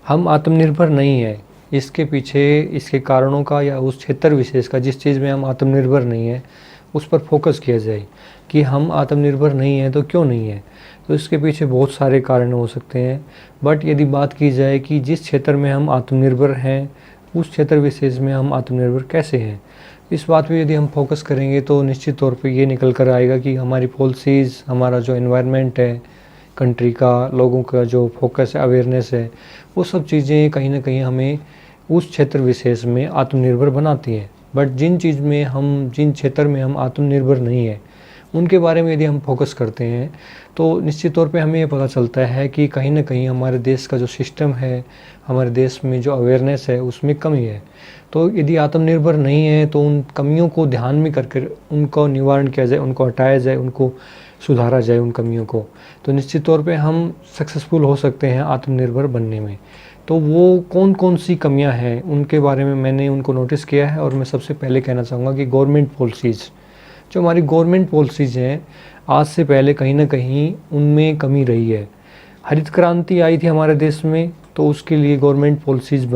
हम आत्मनिर्भर नहीं हैं, इसके पीछे इसके कारणों का या उस क्षेत्र विशेष का जिस चीज़ में हम आत्मनिर्भर नहीं हैं उस पर फोकस किया जाए कि हम आत्मनिर्भर नहीं हैं तो क्यों नहीं है। तो इसके पीछे बहुत सारे कारण हो सकते हैं, बट यदि बात की जाए कि जिस क्षेत्र में हम आत्मनिर्भर हैं उस क्षेत्र विशेष में हम आत्मनिर्भर कैसे हैं, इस बात पे यदि हम फोकस करेंगे तो निश्चित तौर पे ये निकल कर आएगा कि हमारी पॉलिसीज़, हमारा जो एनवायरनमेंट है कंट्री का, लोगों का जो फोकस है, अवेयरनेस है, वो सब चीज़ें कहीं ना कहीं हमें उस क्षेत्र विशेष में आत्मनिर्भर बनाती हैं। बट जिन क्षेत्र में हम आत्मनिर्भर नहीं है उनके बारे में यदि हम फोकस करते हैं तो निश्चित तौर पे हमें ये पता चलता है कि कहीं ना कहीं हमारे देश का जो सिस्टम है, हमारे देश में जो अवेयरनेस है उसमें कमी है। तो यदि आत्मनिर्भर नहीं है तो उन कमियों को ध्यान में करके उनको निवारण किया जाए, उनको हटाया जाए, उनको सुधारा जाए उन कमियों को, तो निश्चित तौर पे हम सक्सेसफुल हो सकते हैं आत्मनिर्भर बनने में। तो वो कौन कौन सी कमियां हैं उनके बारे में मैंने उनको नोटिस किया है, और मैं सबसे पहले कहना चाहूँगा कि गवर्नमेंट पॉलिसीज़, जो हमारी गवर्नमेंट पॉलिसीज़ हैं आज से पहले कहीं ना कहीं उनमें कमी रही है। हरित क्रांति आई थी हमारे देश में तो उसके लिए गवर्नमेंट पॉलिसीज़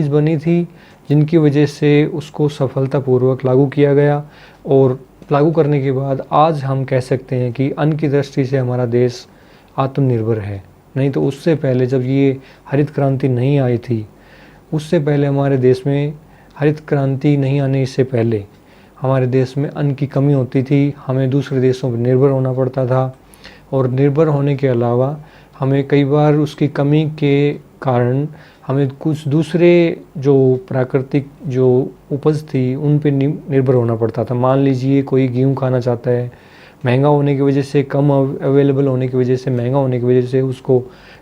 बनी थी जिनकी वजह से उसको सफलतापूर्वक लागू किया गया, और लागू करने के बाद आज हम कह सकते हैं कि अन्न की दृष्टि से हमारा देश आत्मनिर्भर है। नहीं तो उससे पहले जब ये हरित क्रांति नहीं आई थी, उससे पहले हमारे देश में, हरित क्रांति नहीं आने से पहले हमारे देश में अन्न की कमी होती थी, हमें दूसरे देशों पर निर्भर होना पड़ता था, और निर्भर होने के अलावा हमें कई बार उसकी कमी के कारण हमें कुछ दूसरे जो प्राकृतिक जो उपज थी उन पे निर्भर होना पड़ता था। मान लीजिए कोई गेहूँ खाना चाहता है, महंगा होने की वजह से, कम अवेलेबल होने की वजह से, महंगा होने की वजह से उसको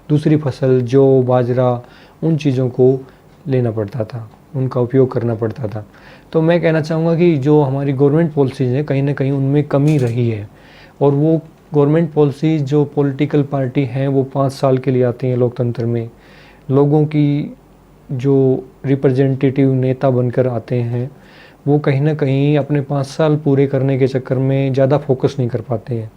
दूसरी फसल जौ, बाजरा, उन चीज़ों को लेना पड़ता था, उनका उपयोग करना पड़ता था। तो मैं कहना चाहूँगा कि जो हमारी गवर्नमेंट पॉलिसीज़ हैं कहीं ना कहीं उनमें कमी रही है, और वो गवर्नमेंट पॉलिसी जो पॉलिटिकल पार्टी हैं वो 5 साल के लिए आती हैं लोकतंत्र में, लोगों की जो रिप्रेजेंटेटिव नेता बनकर आते हैं वो कहीं ना कहीं अपने 5 साल पूरे करने के चक्कर में ज़्यादा फोकस नहीं कर पाते हैं,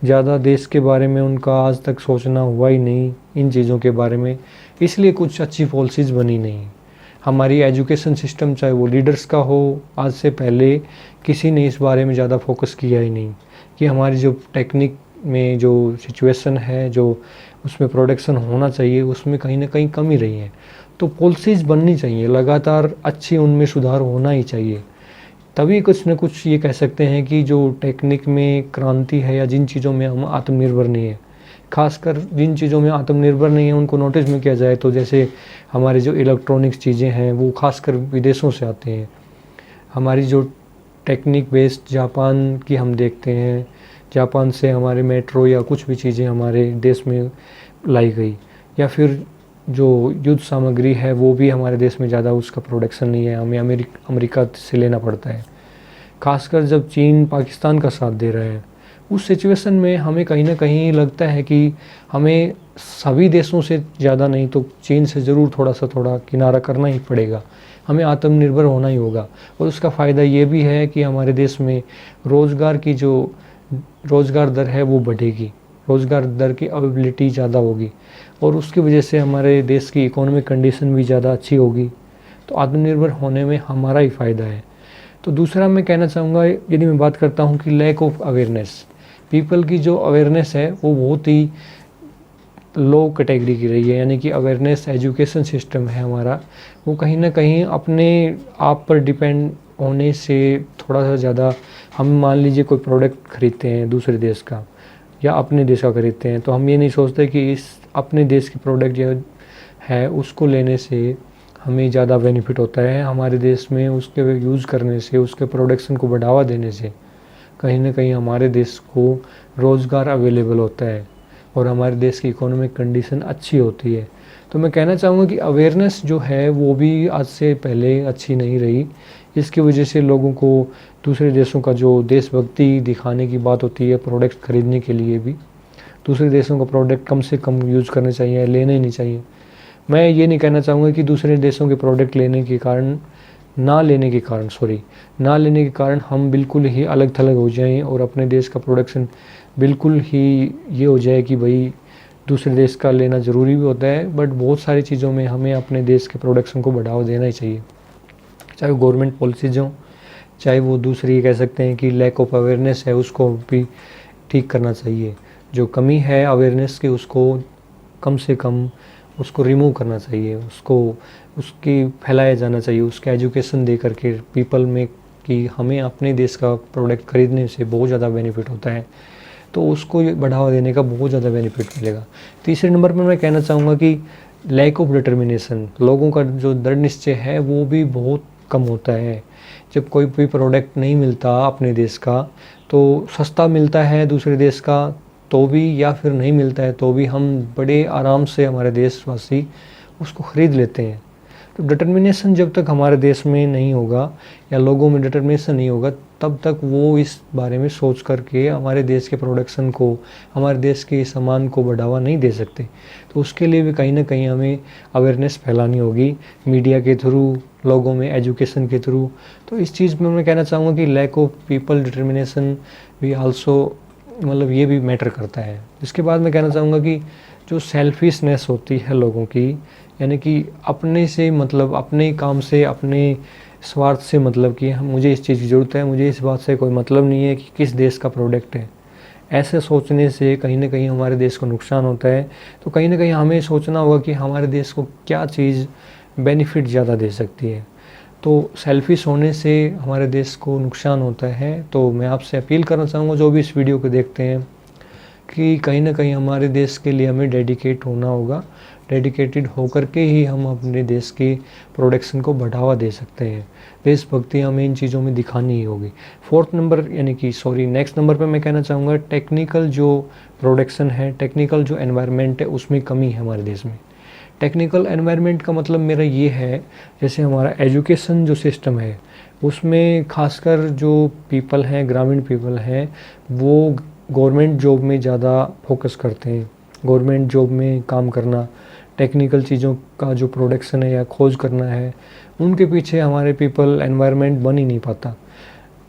ज़्यादा देश के बारे में उनका आज तक सोचना हुआ ही नहीं इन चीज़ों के बारे में, इसलिए कुछ अच्छी पॉलिसीज़ बनी नहीं। हमारी एजुकेशन सिस्टम चाहे वो लीडर्स का हो, आज से पहले किसी ने इस बारे में ज़्यादा फोकस किया ही नहीं कि हमारी जो टेक्निक में जो सिचुएशन है, जो उसमें प्रोडक्शन होना चाहिए, उसमें कहीं ना कहीं कमी रही है। तो पॉलिसीज़ बननी चाहिए लगातार, अच्छी उनमें सुधार होना ही चाहिए, तभी कुछ न कुछ ये कह सकते हैं कि जो टेक्निक में क्रांति है या जिन चीज़ों में हम आत्मनिर्भर नहीं है, खासकर जिन चीज़ों में आत्मनिर्भर नहीं है उनको नोटिस में किया जाए तो जैसे हमारे जो इलेक्ट्रॉनिक्स चीज़ें हैं वो खासकर विदेशों से आते हैं। हमारी जो टेक्निक बेस्ड जापान की हम देखते हैं, जापान से हमारे मेट्रो या कुछ भी चीज़ें हमारे देश में लाई गई, या फिर जो युद्ध सामग्री है वो भी हमारे देश में ज़्यादा उसका प्रोडक्शन नहीं है, हमें अमेरिका से लेना पड़ता है। खासकर जब चीन पाकिस्तान का साथ दे रहा है उस सिचुएशन में हमें कहीं ना कहीं लगता है कि हमें सभी देशों से ज़्यादा नहीं तो चीन से ज़रूर थोड़ा किनारा करना ही पड़ेगा, हमें आत्मनिर्भर होना ही होगा। और उसका फ़ायदा ये भी है कि हमारे देश में रोज़गार की जो रोज़गार दर है वो बढ़ेगी, रोज़गार दर की अवेलेबिलिटी ज़्यादा होगी, और उसकी वजह से हमारे देश की इकोनॉमिक कंडीशन भी ज़्यादा अच्छी होगी, तो आत्मनिर्भर होने में हमारा ही फ़ायदा है। तो दूसरा मैं कहना चाहूँगा, यदि मैं बात करता हूँ कि लैक ऑफ अवेयरनेस, पीपल की जो अवेयरनेस है वो बहुत ही लो कैटेगरी की रही है, यानी कि अवेयरनेस एजुकेशन सिस्टम है हमारा वो कहीं ना कहीं अपने आप पर डिपेंड होने से थोड़ा सा ज़्यादा, हम मान लीजिए कोई प्रोडक्ट खरीदते हैं दूसरे देश का या अपने देश का खरीदते हैं तो हम ये नहीं सोचते कि इस अपने देश की प्रोडक्ट जो है उसको लेने से हमें ज़्यादा बेनिफिट होता है, हमारे देश में उसके यूज़ करने से, उसके प्रोडक्शन को बढ़ावा देने से कहीं ना कहीं हमारे देश को रोज़गार अवेलेबल होता है और हमारे देश की इकोनॉमिक कंडीशन अच्छी होती है। तो मैं कहना चाहूँगा कि अवेयरनेस जो है वो भी आज से पहले अच्छी नहीं रही, इसकी वजह से लोगों को दूसरे देशों का जो देशभक्ति दिखाने की बात होती है प्रोडक्ट खरीदने के लिए भी, दूसरे देशों का प्रोडक्ट कम से कम यूज़ करने चाहिए, लेने नहीं चाहिए। मैं ये नहीं कहना चाहूँगा कि दूसरे देशों के प्रोडक्ट ना लेने के कारण हम बिल्कुल ही अलग थलग हो जाएं और अपने देश का प्रोडक्शन बिल्कुल ही ये हो जाए कि भाई दूसरे देश का लेना ज़रूरी भी होता है, बट बहुत सारी चीज़ों में हमें अपने देश के प्रोडक्शन को बढ़ावा देना ही चाहिए, चाहे वो गवर्नमेंट पॉलिसीज हों, चाहे वो दूसरी कह सकते हैं कि लैक ऑफ अवेयरनेस है, उसको भी ठीक करना चाहिए। जो कमी है अवेयरनेस की, उसको कम से कम उसको रिमूव करना चाहिए, उसको उसकी फैलाया जाना चाहिए, उसके एजुकेशन दे करके पीपल में कि हमें अपने देश का प्रोडक्ट खरीदने से बहुत ज़्यादा बेनिफिट होता है, तो उसको बढ़ावा देने का बहुत ज़्यादा बेनिफिट मिलेगा। तीसरे नंबर पर मैं कहना चाहूँगा कि लैक ऑफ डिटर्मिनेशन, लोगों का जो दृढ़ निश्चय है वो भी बहुत कम होता है। जब कोई भी प्रोडक्ट नहीं मिलता अपने देश का, तो सस्ता मिलता है दूसरे देश का तो भी, या फिर नहीं मिलता है तो भी हम बड़े आराम से हमारे देशवासी उसको ख़रीद लेते हैं। तो डिटर्मिनेशन जब तक हमारे देश में नहीं होगा या लोगों में डिटर्मिनेशन नहीं होगा, तब तक वो इस बारे में सोच करके हमारे देश के प्रोडक्शन को, हमारे देश के सामान को बढ़ावा नहीं दे सकते। तो उसके लिए भी कहीं ना कहीं हमें अवेयरनेस फैलानी होगी, मीडिया के थ्रू, लोगों में एजुकेशन के थ्रू। तो इस चीज़ में मैं कहना चाहूँगा कि लैक ऑफ पीपल डिटर्मिनेशन भी आल्सो, मतलब ये भी मैटर करता है। इसके बाद मैं कहना चाहूँगा कि जो सेल्फिशनेस होती है लोगों की, यानी कि अपने से मतलब, अपने काम से, अपने स्वार्थ से मतलब कि मुझे इस चीज़ की ज़रूरत है, मुझे इस बात से कोई मतलब नहीं है कि किस देश का प्रोडक्ट है, ऐसे सोचने से कहीं ना कहीं हमारे देश को नुकसान होता है। तो कहीं ना कहीं हमें सोचना होगा कि हमारे देश को क्या चीज़ बेनिफिट ज़्यादा दे सकती है। तो सेल्फिश होने से हमारे देश को नुकसान होता है। तो मैं आपसे अपील करना चाहूँगा जो भी इस वीडियो को देखते हैं, कि कहीं ना कहीं हमारे देश के लिए हमें डेडिकेट होना होगा। डेडिकेटेड होकर के ही हम अपने देश की प्रोडक्शन को बढ़ावा दे सकते हैं। देशभक्ति हमें इन चीज़ों में दिखानी ही होगी। नेक्स्ट नंबर पे मैं कहना चाहूँगा टेक्निकल जो प्रोडक्शन है, टेक्निकल जो एनवायरनमेंट है, उसमें कमी है हमारे देश में। टेक्निकल एनवायरनमेंट का मतलब मेरा ये है, जैसे हमारा एजुकेशन जो सिस्टम है उसमें खासकर जो पीपल हैं, ग्रामीण पीपल हैं, वो गवर्नमेंट जॉब में ज़्यादा फोकस करते हैं। गवर्नमेंट जॉब में काम करना, टेक्निकल चीज़ों का जो प्रोडक्शन है या खोज करना है, उनके पीछे हमारे पीपल एनवायरनमेंट बन ही नहीं पाता।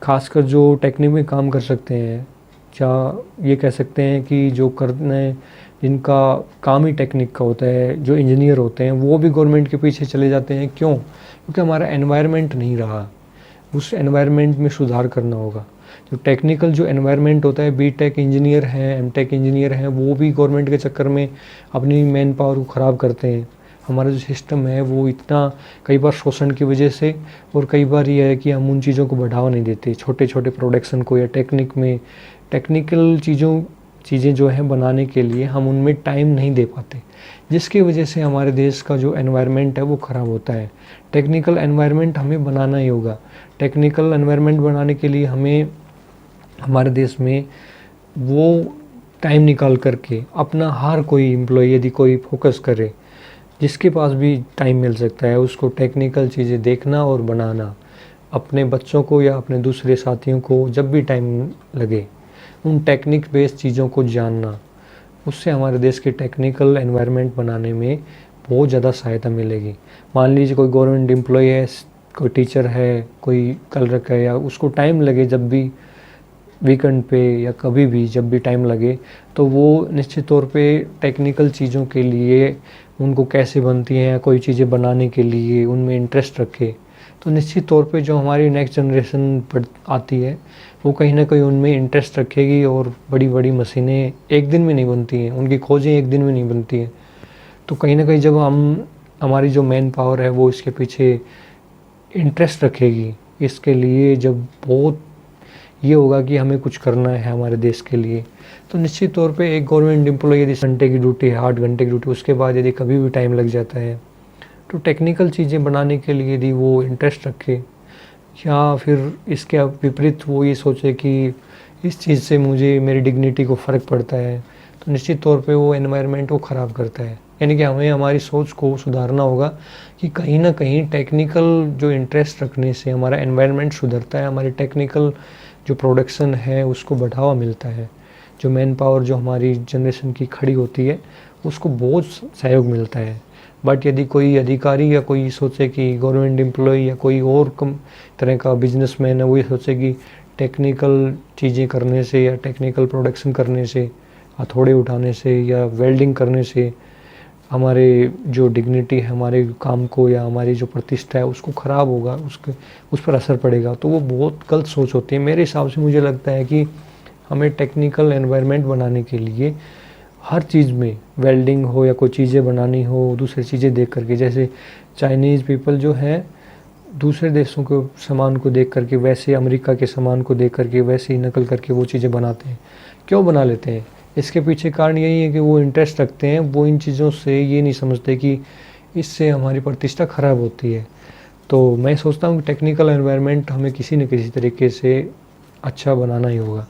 खासकर जो टेक्निक में काम कर सकते हैं, या ये कह सकते हैं कि जो करने, जिनका काम ही टेक्निक का होता है, जो इंजीनियर होते हैं, वो भी गवर्नमेंट के पीछे चले जाते हैं। क्यों? क्योंकि हमारा एनवायरनमेंट नहीं रहा, उस एनवायरनमेंट में सुधार करना होगा। जो टेक्निकल जो एनवायरनमेंट होता है, बीटेक इंजीनियर हैं, एमटेक इंजीनियर हैं, वो भी गवर्नमेंट के चक्कर में अपनी मैन पावर को ख़राब करते हैं। हमारा जो सिस्टम है वो इतना, कई बार शोषण की वजह से, और कई बार ये है कि हम उन चीज़ों को बढ़ावा नहीं देते, छोटे छोटे प्रोडक्शन को या टेक्निक में, टेक्निकल चीज़ें जो हैं बनाने के लिए हम उनमें टाइम नहीं दे पाते, जिसकी वजह से हमारे देश का जो एनवायरनमेंट है वो ख़राब होता है। टेक्निकल एनवायरनमेंट हमें बनाना ही होगा। टेक्निकल एनवायरनमेंट बनाने के लिए हमें हमारे देश में वो टाइम निकाल करके अपना, हर कोई एम्प्लॉय यदि कोई फोकस करे, जिसके पास भी टाइम मिल सकता है, उसको टेक्निकल चीज़ें देखना और बनाना, अपने बच्चों को या अपने दूसरे साथियों को जब भी टाइम लगे उन टेक्निक बेस्ड चीज़ों को जानना, उससे हमारे देश के टेक्निकल एनवायरनमेंट बनाने में बहुत ज़्यादा सहायता मिलेगी। मान लीजिए कोई गवर्नमेंट एम्प्लॉय है, कोई टीचर है, कोई कलरक है, या उसको टाइम लगे जब भी वीकेंड पे या कभी भी जब भी टाइम लगे, तो वो निश्चित तौर पे टेक्निकल चीज़ों के लिए, उनको कैसे बनती हैं, कोई चीज़ें बनाने के लिए उनमें इंटरेस्ट रखे, तो निश्चित तौर पे जो हमारी नेक्स्ट जनरेशन आती है वो कहीं ना कहीं उनमें इंटरेस्ट रखेगी। और बड़ी बड़ी मशीनें एक दिन में नहीं बनती हैं, उनकी खोजें एक दिन में नहीं बनती हैं। तो कहीं ना कहीं जब हमारी जो मैन पावर है वो इसके पीछे इंटरेस्ट रखेगी, इसके लिए जब बहुत ये होगा कि हमें कुछ करना है हमारे देश के लिए, तो निश्चित तौर पे एक गवर्नमेंट एम्प्लॉय यदि घंटे की ड्यूटी है, 8 घंटे की ड्यूटी, उसके बाद यदि कभी भी टाइम लग जाता है, तो टेक्निकल चीज़ें बनाने के लिए यदि वो इंटरेस्ट रखे, या फिर इसके विपरीत वो ये सोचे कि इस चीज़ से मुझे, मेरी डिग्निटी को फ़र्क पड़ता है, तो निश्चित तौर पे वो एनवायरनमेंट को ख़राब करता है। यानी कि हमें हमारी सोच को सुधारना होगा कि कहीं ना कहीं टेक्निकल जो इंटरेस्ट रखने से हमारा एनवायरनमेंट सुधरता है, हमारी टेक्निकल जो प्रोडक्शन है उसको बढ़ावा मिलता है, जो मैन पावर जो हमारी जनरेशन की खड़ी होती है उसको बहुत सहयोग मिलता है। बट यदि कोई अधिकारी या कोई सोचे कि गवर्नमेंट एम्प्लॉय या कोई और कम तरह का बिजनेसमैन है, वो ये सोचे कि टेक्निकल चीज़ें करने से या टेक्निकल प्रोडक्शन करने से हथौड़े उठाने से या वेल्डिंग करने से हमारे जो डिग्निटी है, हमारे काम को या हमारी जो प्रतिष्ठा है उसको ख़राब होगा, उस पर असर पड़ेगा। तो वो बहुत गलत सोच होती है। मेरे हिसाब से मुझे लगता है कि हमें टेक्निकल एनवायरनमेंट बनाने के लिए हर चीज़ में, वेल्डिंग हो या कोई चीज़ें बनानी हो दूसरी चीज़ें देख करके, जैसे चाइनीज़ पीपल जो हैं दूसरे देशों के सामान को देख करके, वैसे अमेरिका के सामान को देख करके वैसे ही नकल करके वो चीज़ें बनाते हैं। क्यों बना लेते हैं? इसके पीछे कारण यही है कि वो इंटरेस्ट रखते हैं, वो इन चीज़ों से ये नहीं समझते कि इससे हमारी प्रतिष्ठा खराब होती है। तो मैं सोचता हूँ कि टेक्निकल एनवायरनमेंट हमें किसी न किसी तरीके से अच्छा बनाना ही होगा।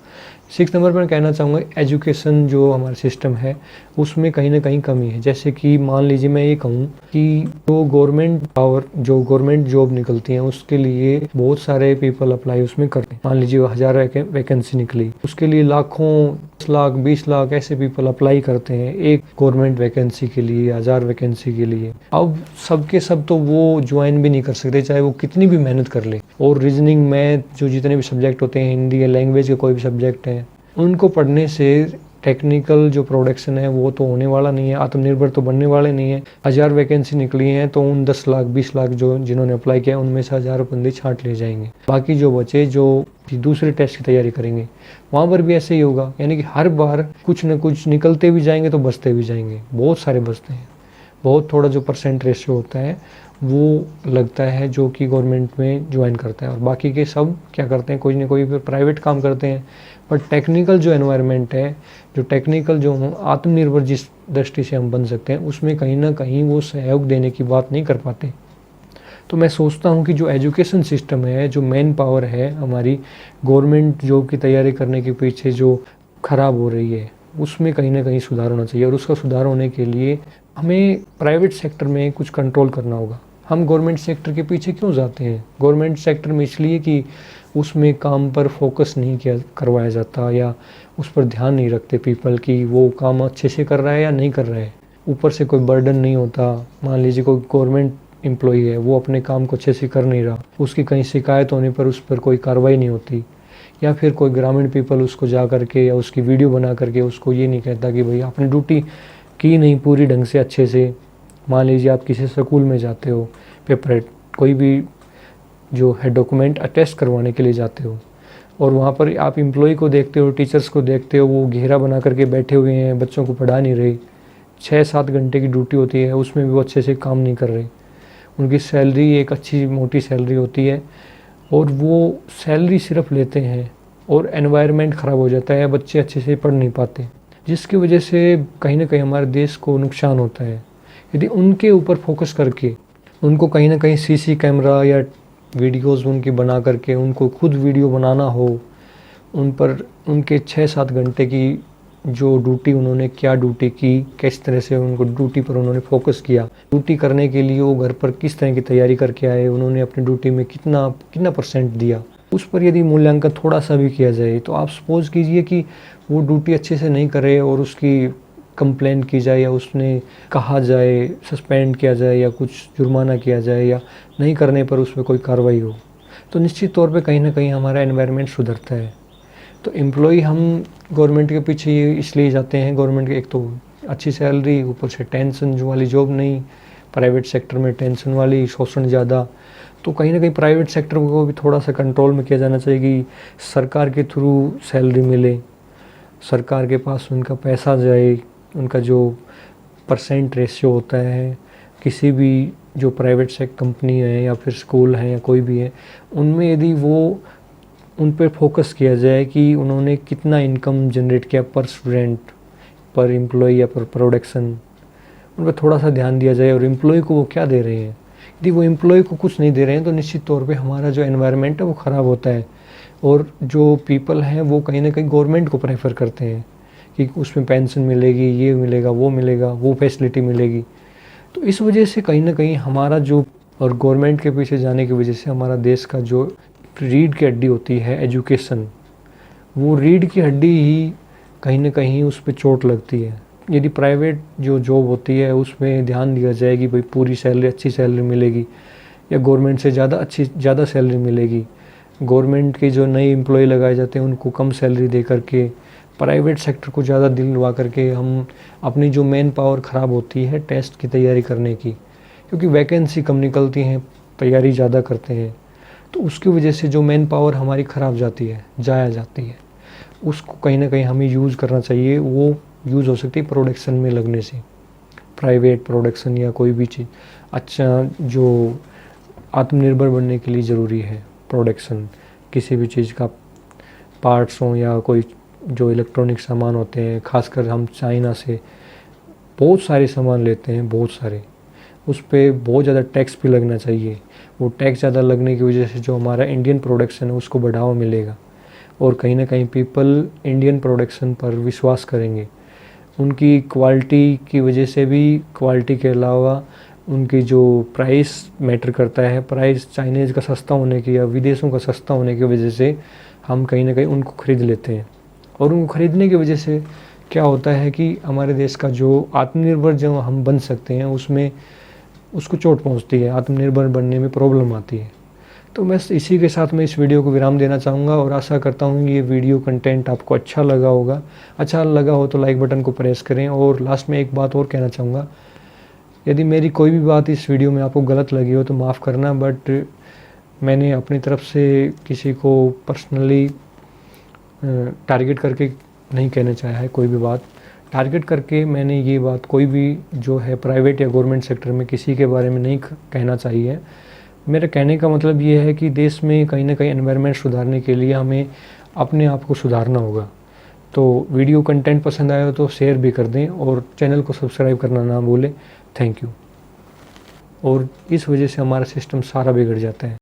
6 नंबर पर कहना चाहूँगा, एजुकेशन जो हमारा सिस्टम है उसमें कहीं न कहीं कमी है। जैसे कि मान लीजिए मैं ये कहूँ कि जो गवर्नमेंट जॉब निकलती हैं उसके लिए बहुत सारे पीपल अप्लाई उसमें करते हैं। मान लीजिए 1000 वैकेंसी निकली, उसके लिए लाखों, 10 लाख 20 लाख ऐसे पीपल अप्लाई करते हैं एक गवर्नमेंट वैकेंसी के लिए, 1000 वैकेंसी के लिए। अब सबके सब तो वो ज्वाइन भी नहीं कर सकते, चाहे वो कितनी भी मेहनत कर ले। और रीजनिंग, मैथ, जो जितने भी सब्जेक्ट होते हैं, हिंदी या लैंग्वेज के कोई भी सब्जेक्ट हैं, उनको पढ़ने से टेक्निकल जो प्रोडक्शन है वो तो होने वाला नहीं है, आत्मनिर्भर तो बनने वाले नहीं है। 1000 वैकेंसी निकली हैं तो उन 10 लाख 20 लाख जो जिन्होंने अप्लाई किया उनमें से 1000 बंदे छांट ले जाएंगे। बाकी जो बचे जो दूसरे टेस्ट की तैयारी करेंगे वहाँ पर भी ऐसे ही होगा। यानी कि हर बार कुछ न कुछ निकलते भी जाएंगे तो बचते भी जाएंगे, बहुत सारे बचते हैं। बहुत थोड़ा जो परसेंट रेशियो होता है वो लगता है जो कि गवर्नमेंट में ज्वाइन करता है, और बाकी के सब क्या करते हैं, कोई ना कोई प्राइवेट काम करते हैं। पर टेक्निकल जो एनवायरनमेंट है, जो टेक्निकल जो आत्मनिर्भर जिस दृष्टि से हम बन सकते हैं, उसमें कहीं ना कहीं वो सहयोग देने की बात नहीं कर पाते। तो मैं सोचता हूँ कि जो एजुकेशन सिस्टम है, जो मैन पावर है हमारी गवर्नमेंट जॉब की तैयारी करने के पीछे जो ख़राब हो रही है, उसमें कहीं ना कहीं सुधार होना चाहिए। और उसका सुधार होने के लिए हमें प्राइवेट सेक्टर में कुछ कंट्रोल करना होगा। हम गवर्नमेंट सेक्टर के पीछे क्यों जाते हैं? गवर्नमेंट सेक्टर में इसलिए कि उसमें काम पर फोकस नहीं किया करवाया जाता, या उस पर ध्यान नहीं रखते पीपल कि वो काम अच्छे से कर रहा है या नहीं कर रहा है। ऊपर से कोई बर्डन नहीं होता। मान लीजिए कोई गवर्नमेंट एम्प्लॉई है, वो अपने काम को अच्छे से कर नहीं रहा, उसकी कहीं शिकायत होने पर उस पर कोई कार्रवाई नहीं होती, या फिर कोई ग्रामीण पीपल उसको जा करके या उसकी वीडियो बना करके उसको ये नहीं कहता कि भाई आपने ड्यूटी की नहीं पूरी ढंग से अच्छे से। मान लीजिए आप किसी स्कूल में जाते हो, पेपर कोई भी जो है डॉक्यूमेंट अटेस्ट करवाने के लिए जाते हो, और वहाँ पर आप एम्प्लॉय को देखते हो, टीचर्स को देखते हो, वो घेरा बना करके बैठे हुए हैं, बच्चों को पढ़ा नहीं रहे। 6-7 घंटे की ड्यूटी होती है, उसमें भी वो अच्छे से काम नहीं कर रहे। उनकी सैलरी एक अच्छी मोटी सैलरी होती है, और वो सैलरी सिर्फ लेते हैं, और एनवायरनमेंट ख़राब हो जाता है, बच्चे अच्छे से पढ़ नहीं पाते, जिसकी वजह से कहीं ना कहीं हमारे देश को नुकसान होता है। यदि उनके ऊपर फोकस करके उनको कहीं ना कहीं सीसी कैमरा या वीडियोज़ उनकी बना करके, उनको खुद वीडियो बनाना हो, उन पर उनके 6-7 घंटे की जो ड्यूटी, उन्होंने क्या ड्यूटी की, किस तरह से उनको ड्यूटी पर उन्होंने फोकस किया, ड्यूटी करने के लिए वो घर पर किस तरह की तैयारी करके आए, उन्होंने अपनी ड्यूटी में कितना परसेंट दिया, उस पर यदि मूल्यांकन थोड़ा सा भी किया जाए, तो आप सपोज़ कीजिए कि वो ड्यूटी अच्छे से नहीं करे और उसकी कंप्लेन की जाए, या उसने कहा जाए, सस्पेंड किया जाए, या कुछ जुर्माना किया जाए, या नहीं करने पर उस पर कोई कार्रवाई हो, तो निश्चित तौर पे कहीं ना कहीं हमारा एनवायरनमेंट सुधरता है। तो एम्प्लॉई हम गवर्नमेंट के पीछे इसलिए जाते हैं, गवर्नमेंट के एक तो अच्छी सैलरी, ऊपर से टेंशन जो वाली जॉब नहीं, प्राइवेट सेक्टर में टेंशन वाली, शोषण ज़्यादा। तो कहीं ना कहीं प्राइवेट सेक्टर को भी थोड़ा सा कंट्रोल में किया जाना चाहिए कि सरकार के थ्रू सैलरी मिले, सरकार के पास उनका पैसा जाए, उनका जो परसेंट रेशियो होता है किसी भी जो प्राइवेट सेक्टर कंपनी है या फिर स्कूल है या कोई भी है, उनमें यदि वो उन पर फोकस किया जाए कि उन्होंने कितना इनकम जनरेट किया पर स्टूडेंट, पर एम्प्लॉय या पर प्रोडक्शन, उन पर थोड़ा सा ध्यान दिया जाए, और एम्प्लॉय को वो क्या दे रहे हैं। यदि वो एम्प्लॉय को कुछ नहीं दे रहे हैं तो निश्चित तौर पे हमारा जो एनवायरनमेंट है वो ख़राब होता है, और जो पीपल हैं वो कहीं ना कहीं गवर्नमेंट को प्रेफर करते हैं कि उसमें पेंशन मिलेगी, ये मिलेगा, वो फैसिलिटी मिलेगी। तो इस वजह से कहीं ना कहीं हमारा जो, और गवर्नमेंट के पीछे जाने की वजह से हमारा देश का जो रीढ़ की हड्डी होती है एजुकेशन, वो रीढ़ की हड्डी ही कहीं ना कहीं उस पर चोट लगती है। यदि प्राइवेट जो जॉब होती है उसमें ध्यान दिया जाए कि भाई पूरी सैलरी, अच्छी सैलरी मिलेगी, या गवर्नमेंट से ज़्यादा सैलरी मिलेगी, गवर्नमेंट के जो नए एम्प्लॉय लगाए जाते हैं उनको कम सैलरी दे करके प्राइवेट सेक्टर को ज़्यादा दिल लगा करके हम अपनी जो मैन पावर ख़राब होती है टेस्ट की तैयारी करने की, क्योंकि वैकेंसी कम निकलती हैं, तैयारी ज़्यादा करते हैं, तो उसकी वजह से जो मैन पावर हमारी ख़राब जाती है, ज़ाया जाती है, उसको कहीं ना कहीं हमें यूज़ करना चाहिए। वो यूज़ हो सकती है प्रोडक्शन में लगने से, प्राइवेट प्रोडक्शन या कोई भी चीज़ अच्छा जो आत्मनिर्भर बनने के लिए ज़रूरी है। प्रोडक्शन किसी भी चीज़ का पार्ट्स हों या कोई जो इलेक्ट्रॉनिक सामान होते हैं, खासकर हम चाइना से बहुत सारे सामान लेते हैं, बहुत सारे, उस पर बहुत ज़्यादा टैक्स भी लगना चाहिए। वो टैक्स ज़्यादा लगने की वजह से जो हमारा इंडियन प्रोडक्शन है उसको बढ़ावा मिलेगा और कहीं ना कहीं पीपल इंडियन प्रोडक्शन पर विश्वास करेंगे। उनकी क्वालिटी की वजह से भी, क्वालिटी के अलावा उनकी जो प्राइस मैटर करता है, प्राइस चाइनीज़ का सस्ता होने की या विदेशों का सस्ता होने की वजह से हम कहीं ना कहीं उनको ख़रीद लेते हैं। और उनको ख़रीदने की वजह से क्या होता है कि हमारे देश का जो आत्मनिर्भर जो हम बन सकते हैं उसमें उसको चोट पहुंचती है, आत्मनिर्भर बनने में प्रॉब्लम आती है। तो बस इसी के साथ मैं इस वीडियो को विराम देना चाहूँगा और आशा करता हूँ कि ये वीडियो कंटेंट आपको अच्छा लगा होगा। अच्छा लगा हो तो लाइक बटन को प्रेस करें। और लास्ट में एक बात और कहना चाहूँगा, यदि मेरी कोई भी बात इस वीडियो में आपको गलत लगी हो तो माफ़ करना, बट मैंने अपनी तरफ से किसी को पर्सनली टारगेट करके नहीं कहना चाहा है। कोई भी बात टारगेट करके मैंने ये बात कोई भी जो है प्राइवेट या गवर्नमेंट सेक्टर में किसी के बारे में नहीं कहना चाहिए। मेरा कहने का मतलब ये है कि देश में कहीं ना कहीं एनवायरनमेंट सुधारने के लिए हमें अपने आप को सुधारना होगा। तो वीडियो कंटेंट पसंद आया हो तो शेयर भी कर दें और चैनल को सब्सक्राइब करना ना भूलें। Thank you. और इस वजह से हमारा सिस्टम सारा बिगड़ जाता है।